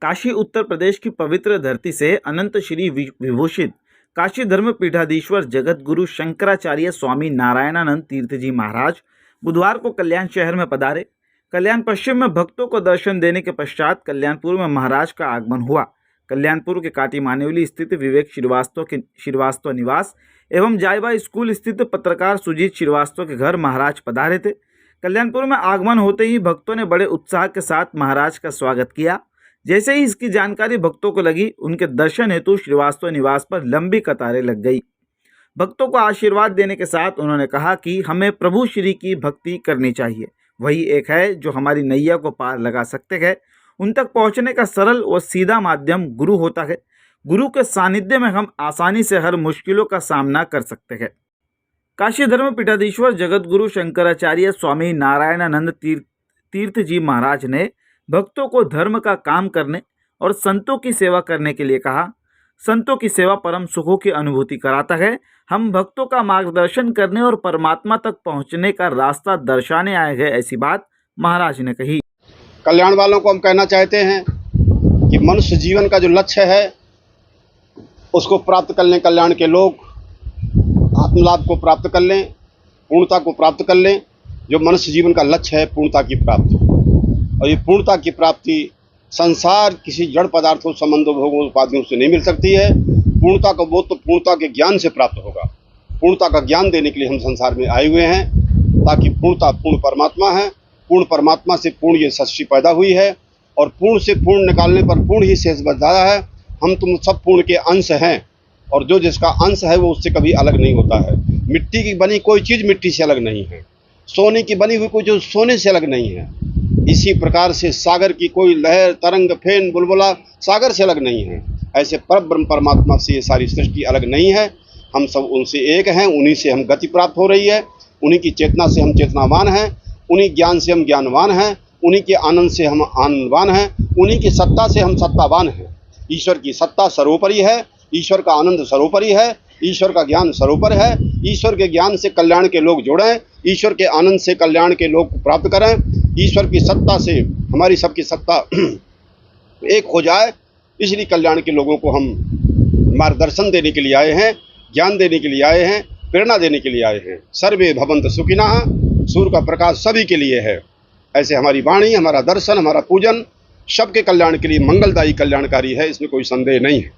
काशी उत्तर प्रदेश की पवित्र धरती से अनंत श्री विभूषित काशी धर्म पीठाधीश्वर जगत गुरु शंकराचार्य स्वामी नारायणानंद तीर्थ जी महाराज बुधवार को कल्याण शहर में पधारे। कल्याण पश्चिम में भक्तों को दर्शन देने के पश्चात कल्याणपुर में महाराज का आगमन हुआ। कल्याणपुर के काटी मानेवली स्थित विवेक श्रीवास्तव निवास एवं जायबा स्कूल स्थित पत्रकार सुजीत श्रीवास्तव के घर महाराज पधारे थे। कल्याणपुर में आगमन होते ही भक्तों ने बड़े उत्साह के साथ महाराज का स्वागत किया। जैसे ही इसकी जानकारी भक्तों को लगी, उनके दर्शन हेतु श्रीवास्तव निवास पर लंबी कतारें लग गई। भक्तों को आशीर्वाद देने के साथ उन्होंने कहा कि हमें प्रभु श्री की भक्ति करनी चाहिए, वही एक है जो हमारी नैया को पार लगा सकते हैं। उन तक पहुंचने का सरल व सीधा माध्यम गुरु होता है। गुरु के सानिध्य में हम आसानी से हर मुश्किलों का सामना कर सकते हैं। काशी धर्म पीठाधीश्वर जगत गुरु शंकराचार्य स्वामी नारायणानंद तीर्थ जी महाराज ने भक्तों को धर्म का काम करने और संतों की सेवा करने के लिए कहा। संतों की सेवा परम सुखों की अनुभूति कराता है। हम भक्तों का मार्गदर्शन करने और परमात्मा तक पहुंचने का रास्ता दर्शाने आए हैं, ऐसी बात महाराज ने कही। कल्याण वालों को हम कहना चाहते हैं कि मनुष्य जीवन का जो लक्ष्य है उसको प्राप्त कर लें। कल्याण के लोग आत्मलाभ को प्राप्त कर लें, पूर्णता को प्राप्त कर लें। जो मनुष्य जीवन का लक्ष्य है पूर्णता की प्राप्ति, और ये पूर्णता की प्राप्ति संसार किसी जड़ पदार्थों, संबंधों, भोगों, उपाधियों से नहीं मिल सकती है। पूर्णता का बोध तो पूर्णता के ज्ञान से प्राप्त होगा। पूर्णता का ज्ञान देने के लिए हम संसार में आए हुए हैं, ताकि पूर्णता पूर्ण परमात्मा है। पूर्ण परमात्मा से पूर्ण ये सृष्टि पैदा हुई है, और पूर्ण से पूर्ण निकालने पर पूर्ण ही शेष बच जाता है। हम तुम सब पूर्ण के अंश हैं, और जो जिसका अंश है वो उससे कभी अलग नहीं होता है। मिट्टी की बनी कोई चीज़ मिट्टी से अलग नहीं है, सोने की बनी हुई कोई जो सोने से अलग नहीं है। इसी प्रकार से सागर की कोई लहर, तरंग, फेन, बुलबुला सागर से अलग नहीं है। ऐसे परब्रह्म परमात्मा से ये सारी सृष्टि अलग नहीं है। हम सब उनसे एक हैं, उन्हीं से हम गति प्राप्त हो रही है, उन्हीं की चेतना से हम चेतनावान हैं, उन्हीं ज्ञान से हम ज्ञानवान हैं, उन्हीं के आनंद से हम आनंदवान हैं, उन्हीं की सत्ता से हम सत्तावान हैं। ईश्वर की सत्ता सर्वोपरि है, ईश्वर का आनंद सर्वोपरि है, ईश्वर का ज्ञान सर्वोपर है। ईश्वर के ज्ञान से कल्याण के लोग जुड़ें, ईश्वर के आनंद से कल्याण के लोग प्राप्त करें। ईश्वर की सत्ता से हमारी सबकी सत्ता एक हो जाए, इसलिए कल्याण के लोगों को हम मार्गदर्शन देने के लिए आए हैं, ज्ञान देने के लिए आए हैं, प्रेरणा देने के लिए आए हैं। सर्वे भवन्तु सुखिनः, सूर्य का प्रकाश सभी के लिए है। ऐसे हमारी वाणी, हमारा दर्शन, हमारा पूजन सबके कल्याण के लिए मंगलदायी कल्याणकारी है, इसमें कोई संदेह नहीं है।